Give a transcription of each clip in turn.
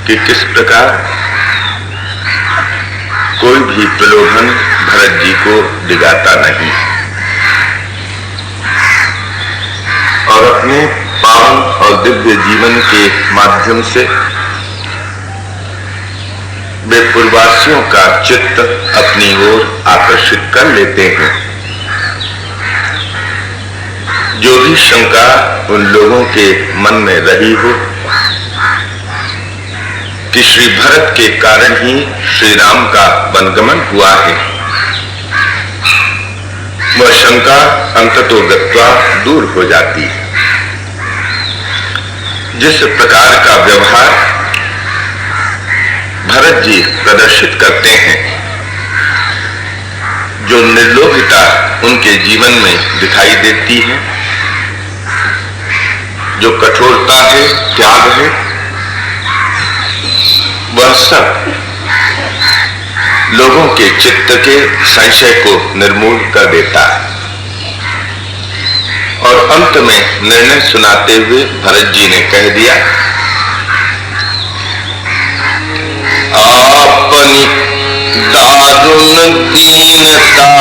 कि किस प्रकार कोई भी प्रलोभन भरत जी को डिगाता नहीं और अपने पावन और दिव्य जीवन के माध्यम से वे पूर्ववासियों का चित्त अपनी ओर आकर्षित कर लेते हैं। जो भी शंका उन लोगों के मन में रही हो कि श्री भरत के कारण ही श्री राम का वनगमन हुआ है, वह शंका अंततोगत्वा दूर हो जाती है। जिस प्रकार का व्यवहार भरत जी प्रदर्शित करते हैं, जो निर्लोभता उनके जीवन में दिखाई देती है, जो कठोरता है, त्याग है, वह सब लोगों के चित्त के संशय को निर्मूल कर देता है। और अंत में निर्णय सुनाते हुए भरत जी ने कह दिया, अपनी दारुण दीनता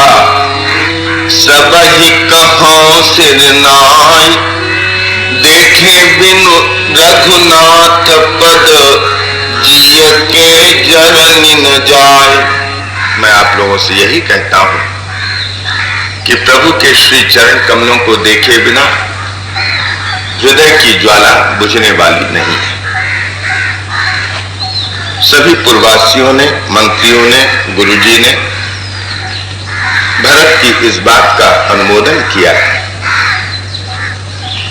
सब ही कहां सिर नाय, देखे बिनु रघुनाथ पद जिय के जरनी न जाय। मैं आप लोगों से यही कहता हूं कि प्रभु के श्री चरण कमलों को देखे बिना हृदय की ज्वाला बुझने वाली नहीं है। सभी पूर्ववासियों ने, मंत्रियों ने, गुरुजी ने भरत की इस बात का अनुमोदन किया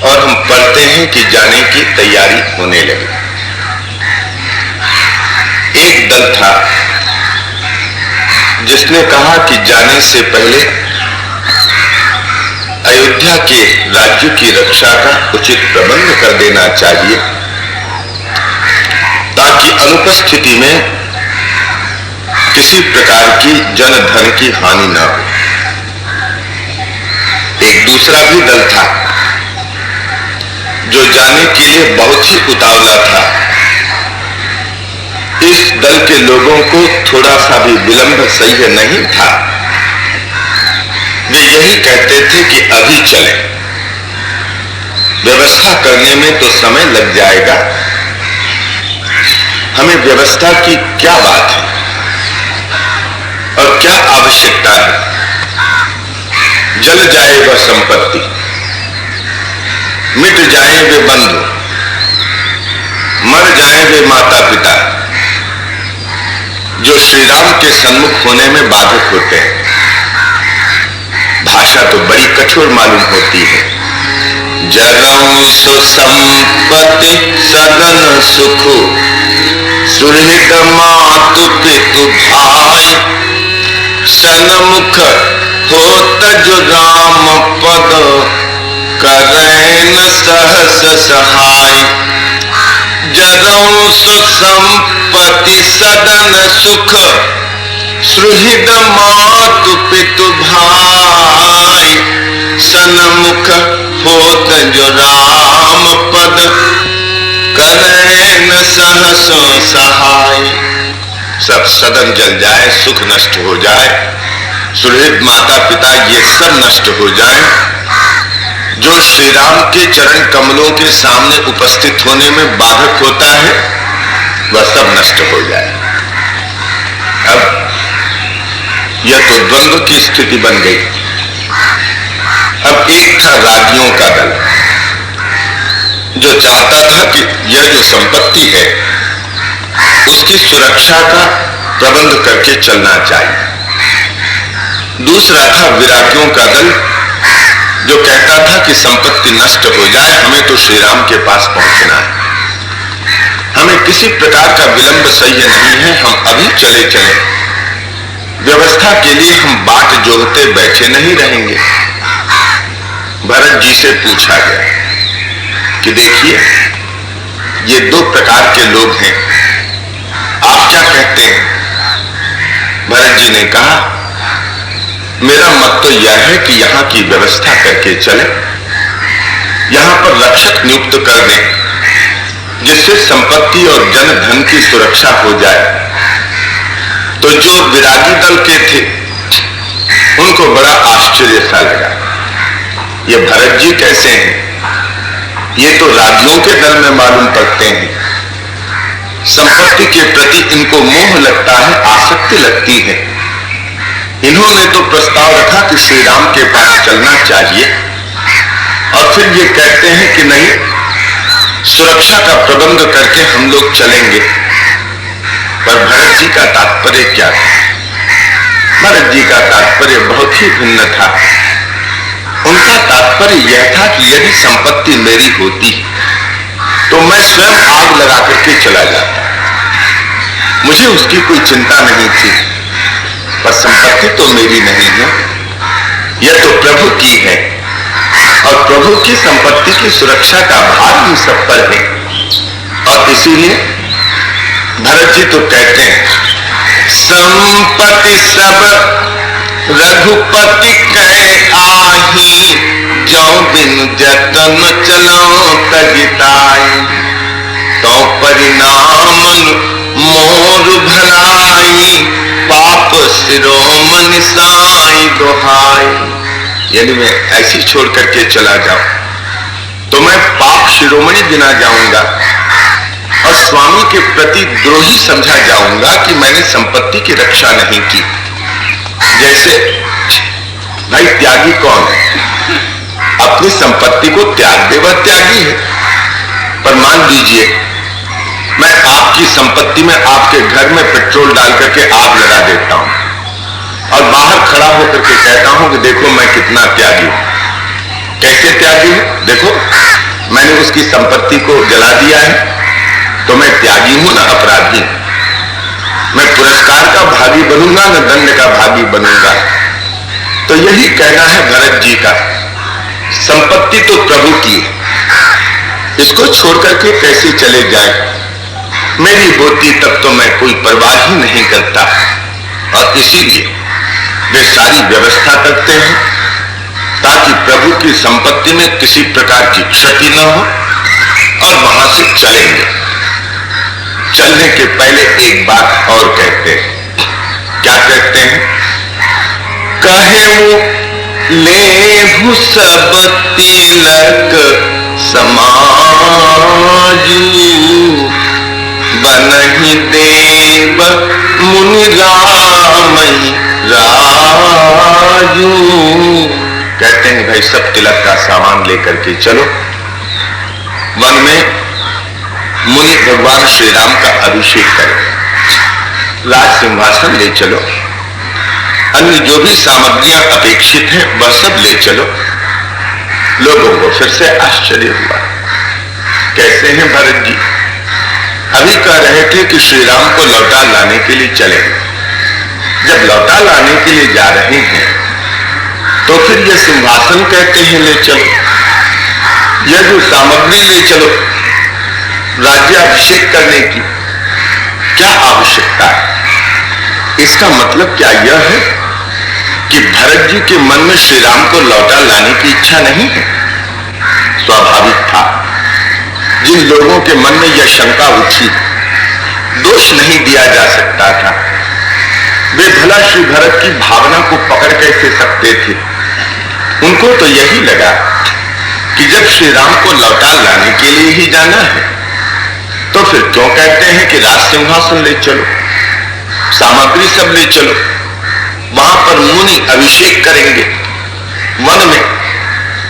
और हम पढ़ते हैं कि जाने की तैयारी होने लगी। एक दल था जिसने कहा कि जाने से पहले अयोध्या के राज्य की रक्षा का उचित प्रबंध कर देना चाहिए, ताकि अनुपस्थिति में किसी प्रकार की जन धन की हानि न हो। एक दूसरा भी दल था जो जाने के लिए बहुत ही उतावला था। इस दल के लोगों को थोड़ा सा भी विलंब सह्य नहीं था। वे यही कहते थे कि अभी चलें, व्यवस्था करने में तो समय लग जाएगा, हमें व्यवस्था की क्या बात है और क्या आवश्यकता है। जल जाए वह संपत्ति, मिट जाए वे बंधु, मर जाए वे माता पिता, जो श्री राम के सन्मुख होने में बाधक होते हैं। भाषा तो बड़ी कठोर मालूम होती है। जरऊ सुसंपत्ति सदन सुख, सुहृद मातु पितु भाई, सन्मुख होत जो राम पद, करैन सहस सहाय। जरऊ सुसंपत्ति सदन सुख, सुहृद मातु पितु भाई, सन्मुख होत जो राम पद, करैन सहस सहाय। सब सदन जल जाए, सुख नष्ट हो जाए, सुहृद माता पिता ये सब नष्ट हो जाए, जो श्री राम के चरण कमलों के सामने उपस्थित होने में बाधक होता है, वह सब नष्ट हो जाए। अब यह तो द्वंद्व की स्थिति बन गई। अब एक था राज्यों का दल जो चाहता था कि यह जो संपत्ति है उसकी सुरक्षा का प्रबंध करके चलना चाहिए। दूसरा था विरागियों का दल जो कहता था कि संपत्ति नष्ट हो जाए, हमें तो श्री राम के पास पहुंचना है, हमें किसी प्रकार का विलंब सह्य नहीं है, हम अभी चले चले, व्यवस्था के लिए हम बाट जोहते बैठे नहीं रहेंगे। भरत जी से पूछा गया कि देखिए ये दो प्रकार के लोग हैं, आप क्या कहते हैं? भरत जी ने कहा, मेरा मत तो यह है कि यहां की व्यवस्था करके चले, यहां पर रक्षक नियुक्त कर दें जिससे संपत्ति और जन धन की सुरक्षा हो जाए। तो जो विरागी दल के थे उनको बड़ा आश्चर्य सा लगा, ये भरत जी कैसे हैं, ये तो रागियों के दल में मालूम पड़ते हैं। संपत्ति के प्रति इनको मोह लगता है, आसक्ति लगती है। इन्होंने तो प्रस्ताव रखा कि श्री राम के पास चलना चाहिए, और फिर ये कहते हैं कि नहीं, सुरक्षा का प्रबंध करके हम लोग चलेंगे। पर भरत जी का तात्पर्य क्या था? भरत जी का तात्पर्य बहुत ही भिन्न था। उनका तात्पर्य यह था कि यदि संपत्ति मेरी होती तो मैं स्वयं आग लगा करके चला जाता, मुझे उसकी कोई चिंता नहीं थी। पर संपत्ति तो मेरी नहीं है, यह तो प्रभु की है, और प्रभु की संपत्ति की सुरक्षा का भार हम सब पर है। और इसीलिए भरत जी तो कहते हैं, संपत्ति सब रघुपति कह आही, जो बिनु जतन चलो तजिताई, तो परिणाम मोर भलाई, पाप शिरोमणि साई दोहाई। यदि मैं ऐसी छोड़ करके चला जाऊं तो मैं पाप शिरोमणि गिना जाऊंगा और स्वामी के प्रति द्रोही समझा जाऊंगा कि मैंने संपत्ति की रक्षा नहीं की। जैसे भाई त्यागी कौन है? अपनी संपत्ति को त्याग दे वह त्यागी है। पर मान लीजिए मैं आपकी संपत्ति में आपके घर में पेट्रोल डाल करके आग लगा देता हूं और बाहर खड़ा होकर के कहता हूं कि देखो मैं कितना त्यागी हूं। कैसे त्यागी हूं? देखो मैंने उसकी संपत्ति को जला दिया है, तो मैं त्यागी हूं ना अपराधी? मैं पुरस्कार का भागी बनूंगा ना दंड का भागी बनूंगा? तो यही कहना है भरत जी का, संपत्ति तो प्रभु की है, इसको छोड़ करके कैसे चले जाए? मेरी होती तब तो मैं कोई परवाह ही नहीं करता। और इसीलिए वे सारी व्यवस्था करते हैं ताकि प्रभु की संपत्ति में किसी प्रकार की क्षति न हो, और वहां से चलेंगे। चलने के पहले एक बात और कहते हैं। क्या कहते हैं? कहे लेहु सब तिलक समाजू, बनहि देव मुनि रामहि राजू। कहते हैं भाई सब तिलक का सामान लेकर के चलो, वन में मुनि भगवान श्री राम का अभिषेक करें, राज सिंहासन ले चलो, अन्य जो भी सामग्रियां अपेक्षित हैं वह सब ले चलो। लोगों को फिर से आश्चर्य हुआ, कैसे हैं भरत जी? अभी कह रहे थे कि श्री राम को लौटा लाने के लिए चलेंगे, जब लौटा लाने के लिए जा रहे हैं तो फिर यह सिंहासन कहते हैं ले चलो, यह जो सामग्री ले चलो राज्याभिषेक करने की, क्या आवश्यकता है? इसका मतलब क्या यह है कि भरत जी के मन में श्री राम को लौटा लाने की इच्छा नहीं है? स्वाभाविक था। जिन लोगों के मन में यह शंका उठी, दोष नहीं दिया जा सकता था। वे भला श्री भरत की भावना को पकड़ कैसे सकते थे? उनको तो यही लगा कि जब श्री राम को लौटा लाने के लिए ही जाना है तो फिर क्यों कहते हैं कि राज सिंहासन ले चलो, सामग्री सब ले चलो, वहां पर मुनि अभिषेक करेंगे वन में।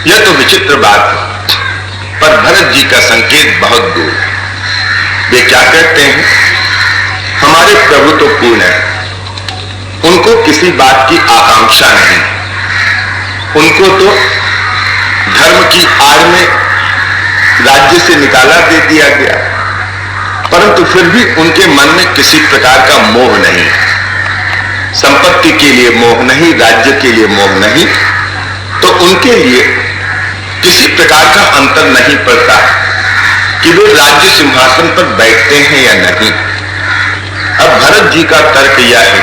यह तो विचित्र बात है। पर भरत जी का संकेत बहुत दूर है। वे क्या कहते हैं? हमारे प्रभु तो पूर्ण है, उनको किसी बात की आकांक्षा नहीं, उनको तो धर्म की आड़ में राज्य से निकाला दे दिया गया, परंतु फिर भी उनके मन में किसी प्रकार का मोह नहीं, संपत्ति के लिए मोह नहीं, राज्य के लिए मोह नहीं। तो उनके लिए किसी प्रकार का अंतर नहीं पड़ता कि वे राज्य सिंहासन पर बैठते हैं या नहीं। अब भरत जी का तर्क यह है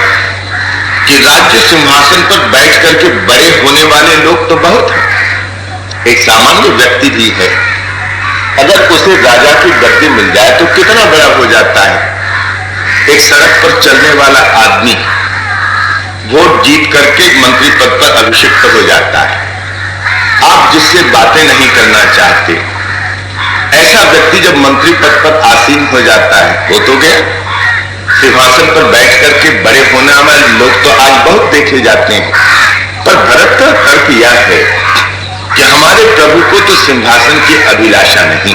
कि राज्य सिंहासन पर बैठ करके बड़े होने वाले लोग तो बहुत हैं, एक सामान्य व्यक्ति भी है, अगर उसे राजा की गद्दी मिल जाए तो कितना बड़ा हो जाता है। एक सड़क पर चलने वाला आदमी वोट जीत करके मंत्री पद पर अभिषिक्त हो जाता है। आप जिससे बातें नहीं करना चाहते, ऐसा व्यक्ति जब मंत्री पद पर आसीन हो जाता है, वो तो गया। सिंहासन पर बैठ करके बड़े होने वाले लोग तो आज बहुत देखे जाते हैं, पर भरत का तर्क यह है कि हमारे प्रभु को तो सिंहासन की अभिलाषा नहीं,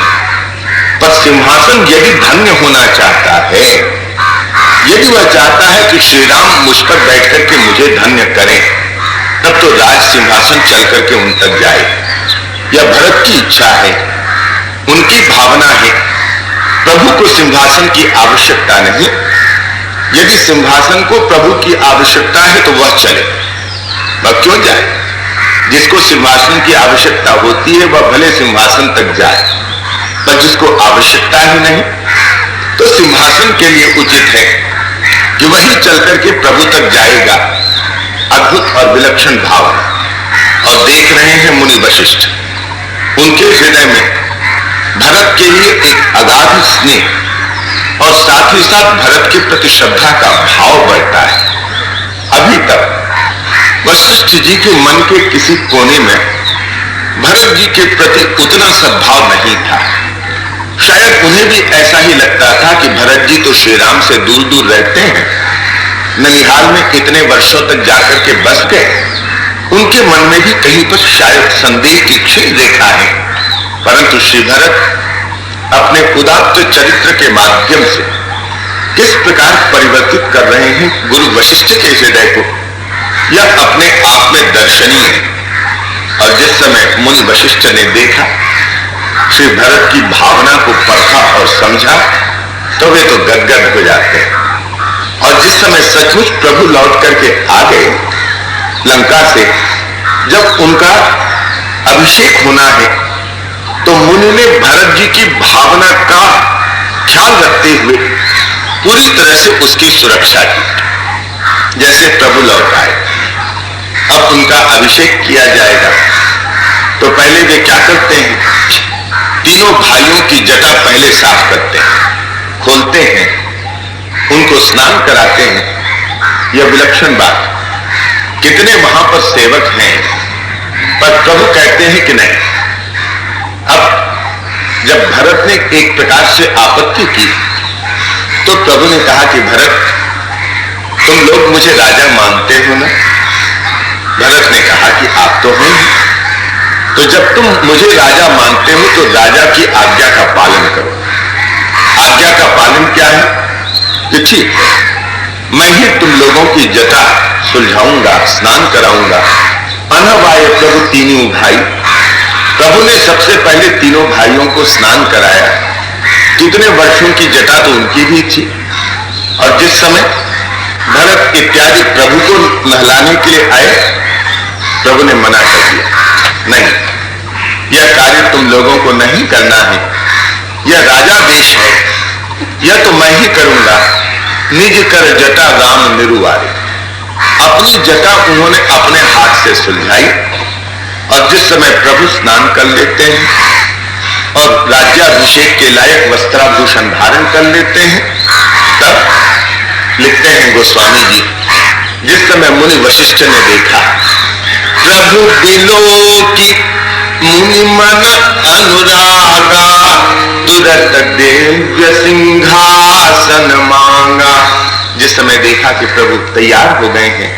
पर सिंहासन यदि धन्य होना चाहता है, यदि वह चाहता है कि श्री राम मुझ पर बैठ करके मुझे धन्य करें, तब तो राज सिंहासन चल करके उन तक जाए। यह भरत की इच्छा है, उनकी भावना है। प्रभु को सिंहासन की आवश्यकता नहीं। यदि सिंहासन को प्रभु की आवश्यकता है तो वह चले, वह क्यों जाए। जिसको सिंहासन की आवश्यकता होती है वह भले सिंहासन तक जाए, पर जिसको आवश्यकता ही नहीं, तो सिंहासन के लिए उचित है कि वही चल करके प्रभु तक जाएगा। अद्भुत और विलक्षण भावना। और देख रहे हैं मुनि वशिष्ठ, उनके हृदय में भरत के लिए एक अगाध स्नेह और साथ ही साथ भरत के प्रति श्रद्धा का भाव बढ़ता है। अभी तक वशिष्ठ जी के मन के किसी कोने में भरत जी के प्रति उतना सद्भाव नहीं था। शायद उन्हें भी ऐसा ही लगता था कि भरत जी तो श्री राम से दूर दूर रहते हैं, ननिहाल में इतने वर्षों तक जाकर के बस गए। उनके मन में भी कहीं पर शायद संदेह की क्षीण रेखा है। परंतु श्री भरत अपने उदात्त चरित्र के माध्यम से किस प्रकार परिवर्तित कर रहे हैं गुरु वशिष्ठ के हृदय को, यह अपने आप में दर्शनीय है। और जिस समय मुनि वशिष्ठ ने देखा, श्री भरत की भावना को परखा और समझा, तो वे तो गदगद हो जाते हैं। और जिस समय सचमुच प्रभु लौट करके आ गए लंका से, जब उनका अभिषेक होना है, तो मुनि ने भरत जी की भावना का ख्याल रखते हुए पूरी तरह से उसकी सुरक्षा की। जैसे प्रभु लौट आए, अब उनका अभिषेक किया जाएगा, तो पहले वे क्या करते हैं, तीनों भाइयों की जटा पहले साफ करते हैं, खोलते हैं, उनको स्नान कराते हैं। यह विलक्षण बात। कितने वहां पर सेवक हैं, पर प्रभु कहते हैं कि नहीं। अब जब भरत ने एक प्रकार से आपत्ति की, तो प्रभु ने कहा कि भरत, तुम लोग मुझे राजा मानते हो ना। भरत ने कहा कि आप तो हैं, तो जब तुम मुझे राजा मानते हो तो राजा की आज्ञा का पालन करो। आज्ञा का पालन क्या है कि ठीक, मैं ही तुम लोगों की जटा सुलझाऊंगा, स्नान कराऊंगा। अनवाय प्रभु तीनों भाई, प्रभु ने सबसे पहले तीनों भाइयों को स्नान कराया। कितने वर्षों की जटा तो उनकी भी थी। और जिस समय भरत इत्यादि प्रभु को नहलाने के लिए आए, प्रभु ने मना कर दिया, नहीं, यह कार्य तुम लोगों को नहीं करना है, यह राजा देश है, यह तो मैं ही करूंगा। निज कर जटा राम निरुवारे, अपनी जटा उन्होंने अपने हाथ से सुलझाई। और जिस समय प्रभु स्नान कर लेते हैं और राज्याभिषेक के लायक वस्त्राभूषण धारण कर लेते हैं, तब लिखते हैं गोस्वामी जी, जिस समय मुनि वशिष्ठ ने देखा, प्रभु बिलोकी मुनि मन अनुरागा, तुरत दिव्य सिंहासन मांगा। जिस समय देखा कि प्रभु तैयार हो गए हैं,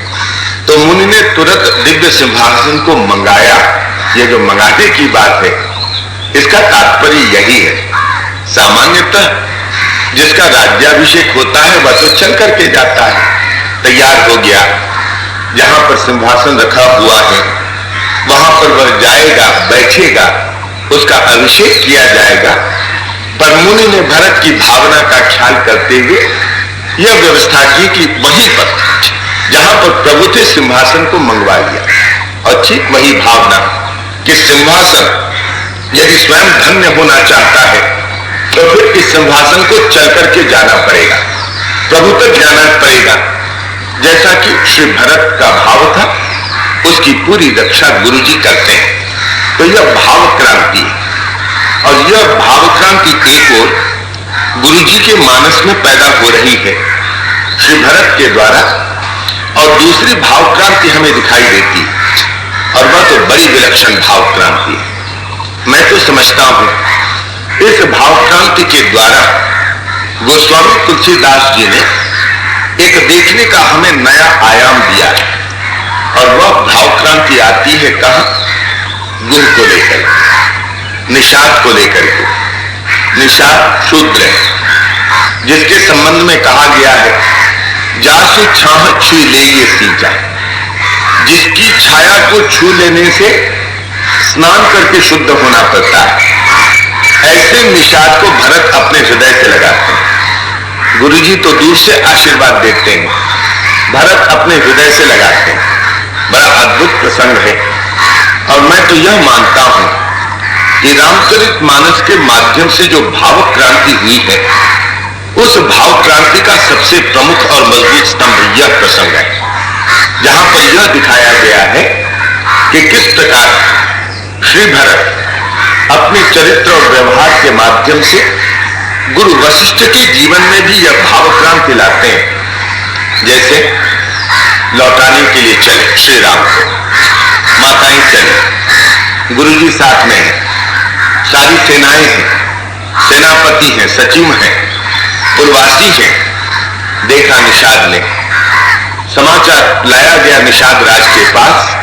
तो मुनि ने तुरंत दिव्य सिंहासन को मंगाया। ये जो मंगाने की बात है, इसका तात्पर्य यही है। सामान्यतः जिसका राज्याभिषेक होता है वह तो चल करके जाता है, तैयार हो गया, जहां पर सिंहासन रखा हुआ है वहां पर वह जाएगा, बैठेगा, उसका अभिषेक किया जाएगा। पर मुनि ने भरत की भावना का ख्याल करते हुए यह व्यवस्था की कि वहीं पर जहां पर प्रभु थे सिंहासन को मंगवा लिया। और ठीक वही भावना कि सिंहासन यदि स्वयं धन्य होना चाहता है, तो फिर इस सिंहासन को चल करके जाना पड़ेगा, प्रभु तक जाना पड़ेगा। जैसा कि श्री भरत का भाव था, उसकी पूरी रक्षा गुरु जी करते हैं। तो यह भाव क्रांति है। और यह भावक्रांति एक ओर गुरु जी के मानस में पैदा हो रही है श्री भरत के द्वारा, और दूसरी भावक्रांति हमें दिखाई देती, और वह तो बड़ी विलक्षण भावक्रांति है। मैं तो समझता हूं इस भावक्रांति के द्वारा गोस्वामी तुलसीदास जी ने एक देखने का हमें नया आयाम दिया है, और वह भावक्रांति आती है कहां? गुरु को लेकर, निषाद को लेकर के। निषाद शूद्र है, जिसके संबंध में कहा गया है जासु छाह छू ले ये सींचा, जिसकी छाया को छू लेने से स्नान करके शुद्ध होना पड़ता है। ऐसे निषाद को भरत अपने हृदय से लगाते हैं। गुरु जी तो दूर से आशीर्वाद देते हैं, भरत अपने हृदय से लगाते हैं। बड़ा अद्भुत प्रसंग है। और मैं तो यह मानता हूं कि रामचरितमानस के माध्यम से जो भाव क्रांति हुई है, उस भाव क्रांति का सबसे प्रमुख और मजबूत स्तंभ यह प्रसंग है, जहां पर यह दिखाया गया है कि किस प्रकार श्री भरत अपने चरित्र और व्यवहार के माध्यम से गुरु वशिष्ठ के जीवन में भी यह भाव क्रांति लाते हैं। जैसे लौटाने के लिए चले श्री राम को, माताएं चले, गुरु जी साथ में हैं, सारी सेनाएं हैं, सेनापति हैं, सचिव हैं, पुरवासी हैं। देखा निषाद ने, समाचार लाया गया निषाद राज के पास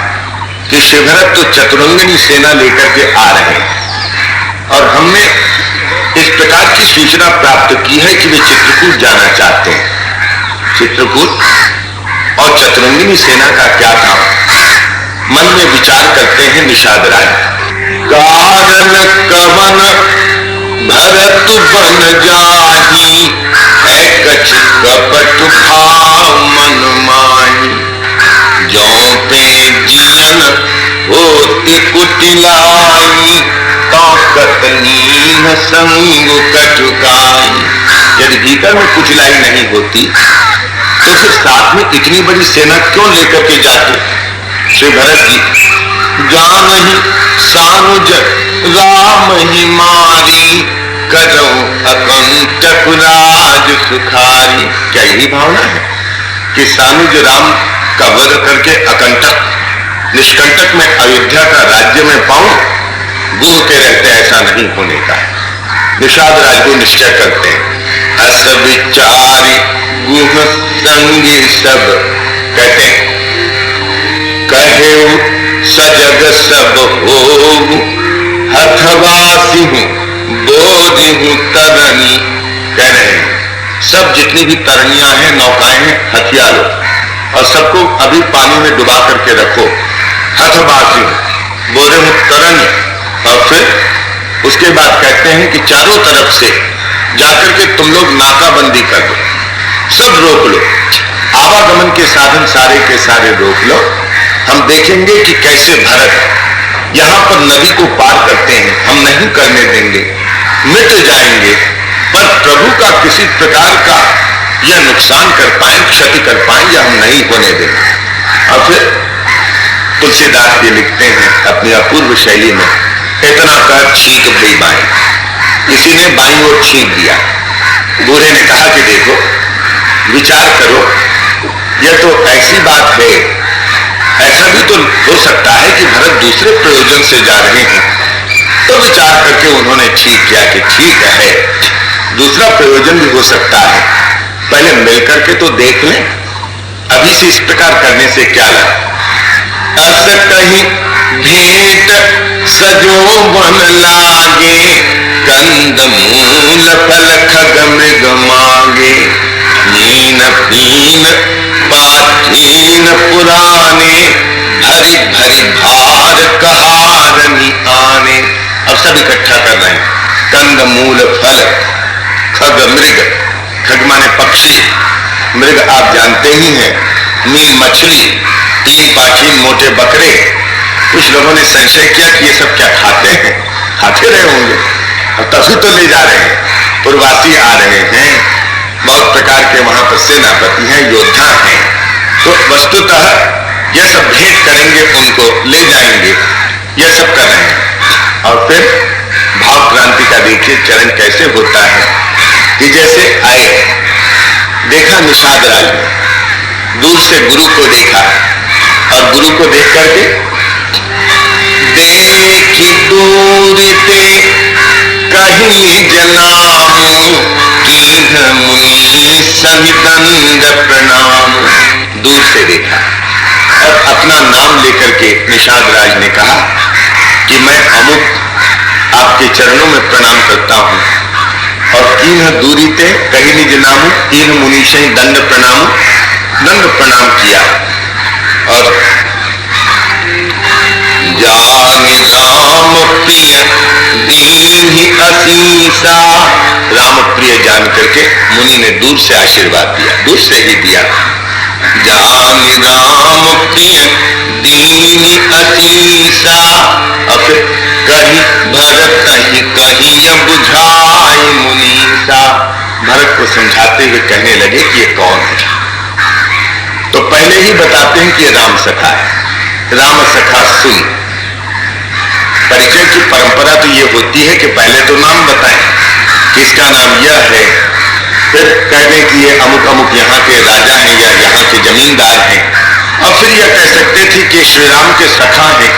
कि शिवभरत तो चतुरंगिनी सेना लेकर के आ रहे हैं, और हमने इस प्रकार की सूचना प्राप्त की है कि वे चित्रकूट जाना चाहते हैं। चित्रकूट और चतुरंगिनी सेना का क्या काम? मन में विचार करते हैं निषाद राज। कारण कवन भरत बन जाही, है कछ कपट भाव मन माही, जो पे जियन होती कुटिलाई, तो कतनीन संग कटुकाई। यदि भीतर में कुटिलाई नहीं होती तो फिर साथ में इतनी बड़ी सेना क्यों लेकर के जाते? श्री भरत जी जान ही सानुज राम ही मारी, करो अकंटक राज सुखारी। क्या यही भावना है कि सानुज राम का वध करके अकंटक निष्कंटक में अयोध्या का राज्य में पाऊं? गुरु के रहते ऐसा नहीं होने का। निषाद राज को निश्चय करते हैं, अस विचारी गुह संगी सब, कहते हैं कहे सजग सब हो, हथवासी हूं बोधि हूं तरनी। कह रहे हैं सब जितनी भी तरनियां हैं, नौकाएं हैं, हथियार लो और सबको अभी पानी में डुबा करके रखो। हथवासी हूं, बोधि हूं तरनी। और फिर उसके बाद कहते हैं कि चारों तरफ से जाकर के तुम लोग नाकाबंदी कर दो, सब रोक लो, आवागमन के साधन सारे के सारे रोक लो। हम देखेंगे कि कैसे भरत यहां पर नदी को पार करते हैं, हम नहीं करने देंगे, मिट जाएंगे, पर प्रभु का किसी प्रकार का यह नुकसान कर पाए, क्षति कर पाए, यह हम नहीं होने देंगे। और फिर तुलसीदास जी लिखते हैं अपनी अपूर्व शैली में, इतना कर छींक गई बाई, किसी ने बाई ओर छींक दिया। बूढ़े ने कहा कि देखो विचार करो, यह तो ऐसी बात है, ऐसा भी तो हो सकता है कि भरत दूसरे प्रयोजन से जा रहे हैं। तो विचार करके उन्होंने ठीक किया कि ठीक है, दूसरा प्रयोजन भी हो सकता है, पहले मिलकर के तो देख लें, अभी से इस प्रकार करने से क्या लाभ। अस कहीं भेंट सजो बन लागे, कंद मूल फल खग मृग मागे, नीन पीन पाठीन पुराने, भरी भरी भार कहारनी आने। अब सब इकट्ठा कर रहे हैं, कंद मूल फल खग मृग, खग माने पक्षी, मृग आप जानते ही हैं, मीन मछली, तीन पाठीन मोटे बकरे। कुछ लोगों ने संशय किया कि ये सब क्या खाते हैं, खाते रहे होंगे, और तभी तो ले जा रहे हैं। पुरवासी आ रहे हैं, बहुत प्रकार के वहां पर सेनापति हैं, योद्धा हैं, तो वस्तुतः यह सब भेंट करेंगे, उनको ले जाएंगे, यह सब कर रहे हैं। और फिर भाव क्रांति का देखिए चरण कैसे होता है कि जैसे आए, देखा निषाद राज ने, दूर से गुरु को देखा और गुरु को देख करके देखी दूर ते कहीं जनाम कीन्ह मुनि सभी दंड प्रणाम। दूर से देखा और अपना नाम लेकर के निषाद राज ने कहा कि मैं अमुक आपके चरणों में प्रणाम करता हूं। और कीन्ह दूरी ते कहीं निज नाम कीन्ह मुनि से दंड प्रणाम, दंड प्रणाम किया। और जानि राम प्रिय दीन्हि असीसा, राम प्रिय जान करके मुनि ने दूर से आशीर्वाद दिया, दूर से ही दिया। जानि राम प्रिय दीन्हि असीसा, और फिर कही भरत ही कही बुझाई मुनीसा, भरत को समझाते हुए कहने लगे कि ये कौन है। तो पहले ही बताते हैं कि राम सखा है। राम सखा सुन, परिचय की परंपरा तो ये होती है कि पहले तो नाम बताएं कि इसका नाम यह है, फिर कह दें कि ये अमुक अमुक यहाँ के राजा हैं या यहाँ के जमींदार हैं, और फिर यह कह सकते थे कि श्री राम के सखा हैं।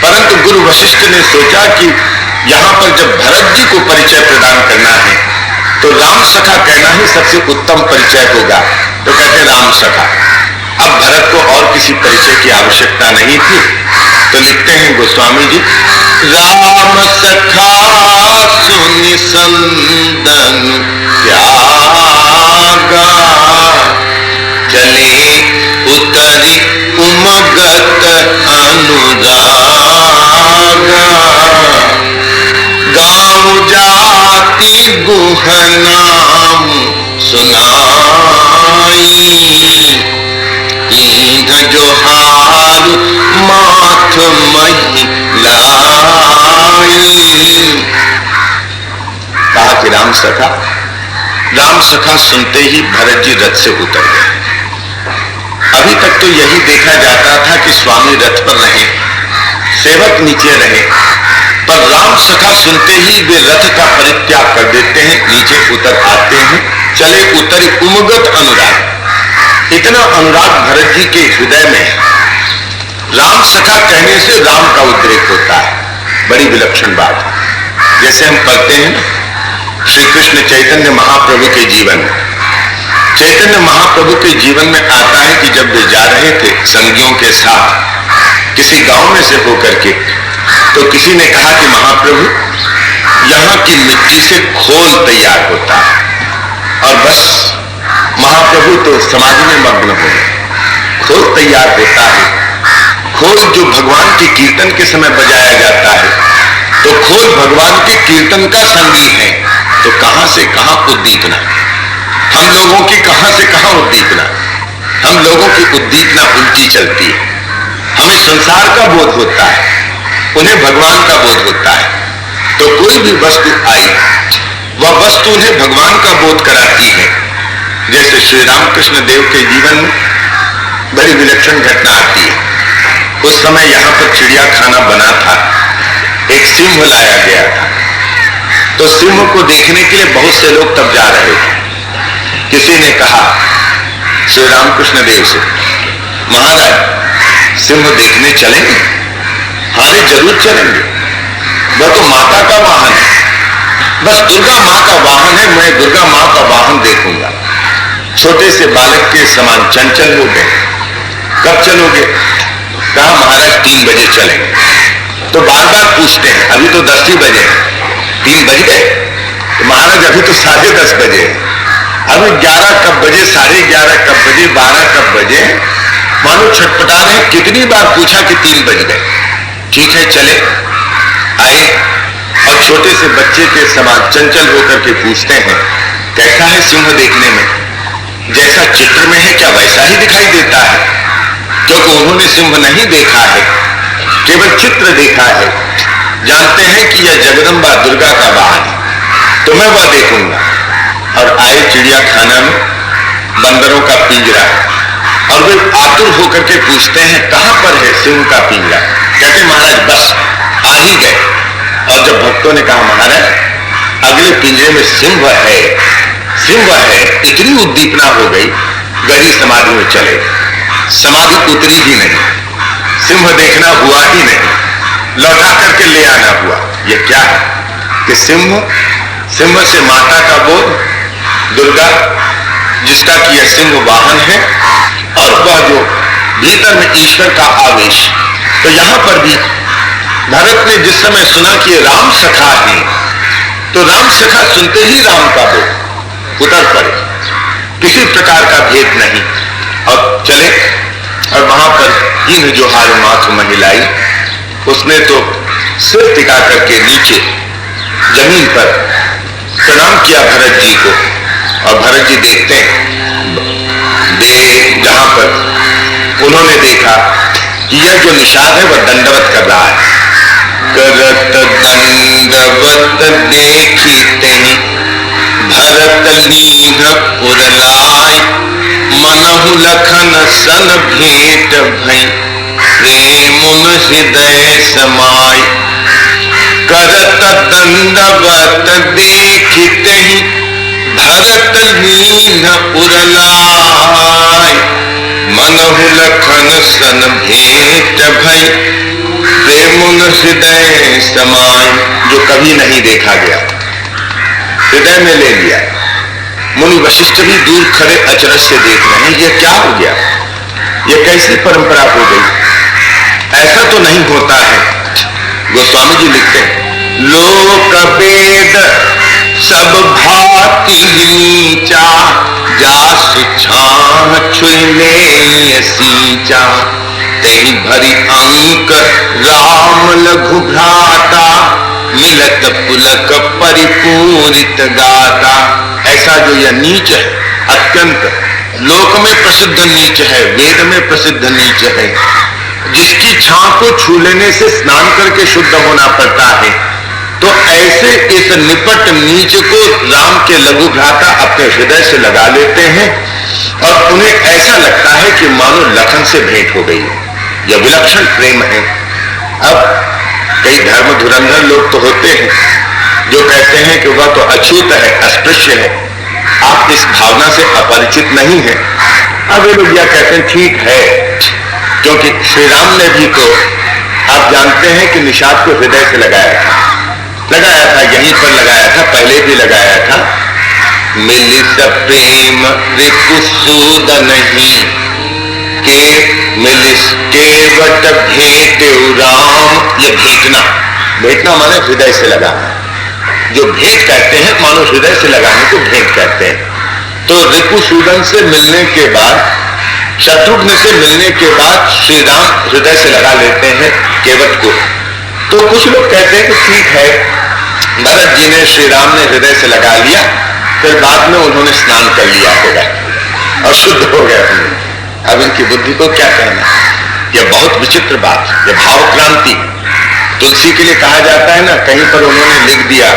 परंतु गुरु वशिष्ठ ने सोचा कि यहाँ पर जब भरत जी को परिचय प्रदान करना है तो राम सखा कहना ही सबसे उत्तम परिचय होगा, तो कहते राम सखा। अब भरत को और किसी परिचय की आवश्यकता नहीं थी, तो लिखते हैं गोस्वामी जी, राम सखा सुनि संदन त्यागा, चले उतरी उमगत अनुरागा, गाँव जाति गुह नाम सुनाई, ईंध जोहार माथ मही लाई। कहा कि राम सखा। राम सखा सुनते ही भरत जी रथ से उतर गए। अभी तक तो यही देखा जाता था कि स्वामी रथ पर रहे, सेवक नीचे रहे, पर राम सखा सुनते ही वे रथ का परित्याग कर देते हैं, नीचे उतर आते हैं, चले उतरी उमगत अनुराग। इतना अनुराग भरत जी के हृदय में है। राम सखा कहने से राम का उद्रेक होता है, बड़ी विलक्षण बात है। जैसे हम पढ़ते हैं श्री कृष्ण चैतन्य महाप्रभु के जीवन में, चैतन्य महाप्रभु के जीवन में आता है कि जब वे जा रहे थे संगियों के साथ किसी गांव में से होकर के, तो किसी ने कहा कि महाप्रभु यहाँ की मिट्टी से खोल तैयार होता है, और बस महाप्रभु तो समाधि में मग्न हो गए। खोल तैयार होता है, खोल जो भगवान के कीर्तन के समय बजाया जाता है, तो खोल भगवान के कीर्तन का संगीत है, तो कहां से कहां उद्दीपना, हम लोगों की कहां से कहां उद्दीपना, हम लोगों की उद्दीपना उल्टी चलती है। हमें संसार का बोध होता है, उन्हें भगवान का बोध होता है। तो कोई भी वस्तु आई, वह वस्तु उन्हें भगवान का बोध कराती है। जैसे श्री रामकृष्ण देव के जीवन में बड़ी विलक्षण घटना आती है। उस समय यहाँ पर चिड़ियाखाना बना था, एक सिंह लाया गया था, तो सिंह को देखने के लिए बहुत से लोग तब जा रहे थे। किसी ने कहा श्री रामकृष्ण देव से, महाराज सिंह देखने चलेंगे? हाँ रे जरूर चलेंगे, वह तो माता का वाहन है, बस दुर्गा माँ का वाहन है, मैं दुर्गा माँ का वाहन देखूंगा। छोटे से बालक के समान चंचल हो गए। कब चलोगे? कहा महाराज 3 बजे चलेंगे। तो बार बार पूछते हैं, अभी तो 10 ही बजे, 3 बज गए? तो महाराज अभी तो 10:30 बजे, अभी 11 कब बजे, 11:30 कब बजे, 12 कब बजे, मानो छटपटा रहे। कितनी बार पूछा कि 3 बज गए। ठीक है चले, आए और छोटे से बच्चे के समान चंचल होकर के पूछते हैं, कैसा है सिंह देखने में? जैसा चित्र में है क्या वैसा ही दिखाई देता है? क्योंकि उन्होंने सिंह नहीं देखा है, केवल चित्र देखा है। जानते हैं कि यह जगदम्बा दुर्गा का वाहन है, तो मैं वह देखूंगा। और आए चिड़ियाखाना में, बंदरों का पिंजरा, और वे आतुर होकर के पूछते हैं कहां पर है सिंह का पिंजरा? कहते महाराज बस आ ही गए। और जब भक्तों ने कहा महाराज अगले पिंजरे में सिंह है, इतनी उद्दीपना हो गई, गहरी समाधि में चले। समाधि उतरी ही नहीं, सिंह देखना हुआ ही नहीं, लौटा करके ले आना हुआ। यह क्या है कि सिंह से माता का बोध, दुर्गा जिसका कि यह सिंह वाहन है, और वह जो भीतर में ईश्वर का आवेश। तो यहां पर भी भरत ने जिस समय सुना कि राम सखा है, तो राम सखा सुनते ही राम का बोध उतर पड़े, किसी प्रकार का भेद नहीं, और चले। और वहां पर तीन जोहार माथ महिलाई, उसने तो सिर टिका करके नीचे जमीन पर प्रणाम किया भरत जी को। और भरत जी देखते हैं जहां पर उन्होंने देखा कि यह जो निषाद है वह दंडवत कर रहा है। करत दंडवत देखते भरत लीन उरलाय, मनहु लखन सन भेंट भई, प्रेमुन हृदय समाय। करत दंडवत देखते भरत लीन उरलाय, मनहु लखन सन भेंट भई, प्रेमुन हृदय समाय। जो कभी नहीं देखा गया हृदय में ले लिया। मुनि वशिष्ठ भी दूर खड़े अचरज से देख रहे हैं, यह क्या हो गया, यह कैसी परंपरा हो गई, ऐसा तो नहीं होता है। गोस्वामी जी लिखते हैं लोक वेद सब भांति नीचा, जासु छाह छुले सींचा, तेहि भरी अंक राम लघु भ्राता, मिलत पुलक परिपूरित गाता। ऐसा जो यह नीच है, अत्यंत लोक में प्रसिद्ध नीच है, वेद में प्रसिद्ध नीच है, जिसकी छां को छू लेने से स्नान करके शुद्ध होना पड़ता है, तो ऐसे इस निपट नीच को राम के लघु भ्राता अपने हृदय से लगा लेते हैं, और उन्हें ऐसा लगता है कि मानो लखन से भेंट हो गई। यह विलक्षण प्रेम है। अब कई धर्म धुरंधर लोग तो होते हैं जो कहते हैं कि वह तो अछूत है, अस्पृश्य है, आप इस भावना से अपरिचित नहीं है। अब वे लोग यह कहते हैं ठीक है, क्योंकि श्री राम ने भी तो आप जानते हैं कि निषाद को हृदय से लगाया था, यहीं पर लगाया था, पहले भी लगाया था। मिलित प्रेम रिपुसूदन ही के मिलिस केवट भेंट राम। ये भेंटना माने हृदय से लगाना। जो भेंट कहते हैं मानो हृदय से लगाने को भेंट कहते हैं। तो रिपुसूदन से मिलने के बाद, शत्रुघ्न से मिलने के बाद श्री राम हृदय से लगा लेते हैं केवट को। तो कुछ लोग कहते हैं कि ठीक है, भरत जी ने श्री राम ने हृदय से लगा लिया, फिर बाद में उन्होंने स्नान कर लिया होगा और शुद्ध हो गया होंगे। अब इनकी बुद्धि को क्या कहना। यह बहुत विचित्र बात, यह भाव क्रांति। तुलसी के लिए कहा जाता है ना, कहीं पर उन्होंने लिख दिया,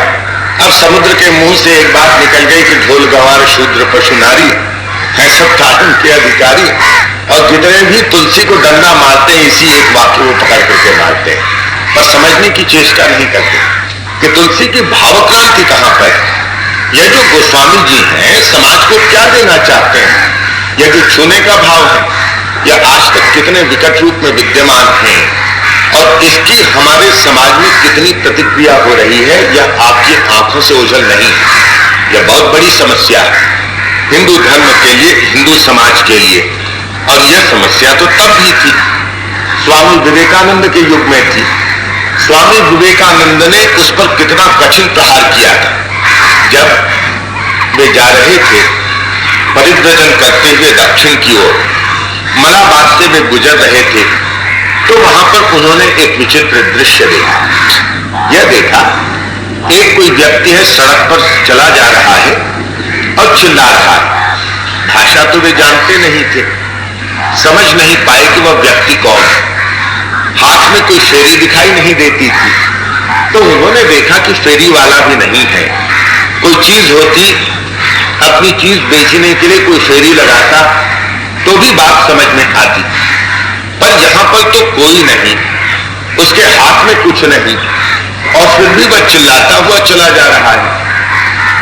अब समुद्र के मुंह से एक बात निकल गई कि ढोल गवार शूद्र पशु नारी है सब कानून के अधिकारी। और जितने भी तुलसी को डंडा मारते हैं, इसी एक वाक्य को पकड़ करके मारते हैं, पर समझने की चेष्टा नहीं करते कि तुलसी की भाव क्रांति कहां पर है। यह जो गोस्वामी जी हैं, समाज को क्या देना चाहते हैं, यह जो छूने का भाव है, यह आज तक कितने विकट रूप में विद्यमान है, और इसकी हमारे समाज में कितनी प्रतिक्रिया हो रही है, यह आपकी आंखों से ओझल नहीं है। यह बहुत बड़ी समस्या है हिंदू धर्म के लिए, हिंदू समाज के लिए। और यह समस्या तो तब भी थी, स्वामी विवेकानंद के युग में थी। स्वामी विवेकानंद ने उस पर कितना कठिन प्रहार किया था। जब वे जा रहे थे परिव्रजन करते हुए दक्षिण की ओर, मलाबार से वे गुजर रहे थे, तो वहां पर उन्होंने एक विचित्र दृश्य देखा। यह देखा, एक कोई व्यक्ति है, सड़क पर चला जा रहा है और चिल्ला रहा है। भाषा तो वे जानते नहीं थे, समझ नहीं पाए कि वह व्यक्ति कौन है। हाथ में कोई फेरी दिखाई नहीं देती थी, तो उन्होंने देखा कि फेरी वाला भी नहीं है। कोई चीज होती, अपनी चीज बेचने के लिए कोई फेरी लगाता तो भी बात समझ में आती, पर यहां पर तो कोई नहीं, उसके हाथ में कुछ नहीं, और फिर भी वह चिल्लाता हुआ चला जा रहा है।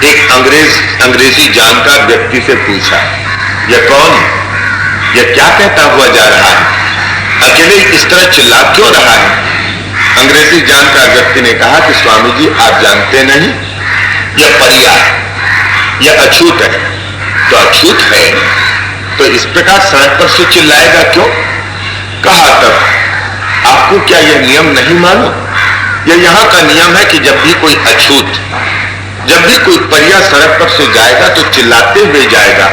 एक अंग्रेजी जानकार व्यक्ति से पूछा, यह कौन, यह क्या कहता हुआ जा रहा है, अकेले इस तरह चिल्ला क्यों रहा है? अंग्रेजी जानकार व्यक्ति ने कहा कि स्वामी जी, आप जानते नहीं, यह परिया है, यह अछूत है। तो अछूत है तो इस प्रकार सड़क पर से चिल्लाएगा क्यों? कहा, तब आपको क्या यह नियम नहीं मालूम? यह यहां का नियम है कि जब भी कोई अछूत, जब भी कोई परिया सड़क पर से जाएगा तो चिल्लाते हुए जाएगा,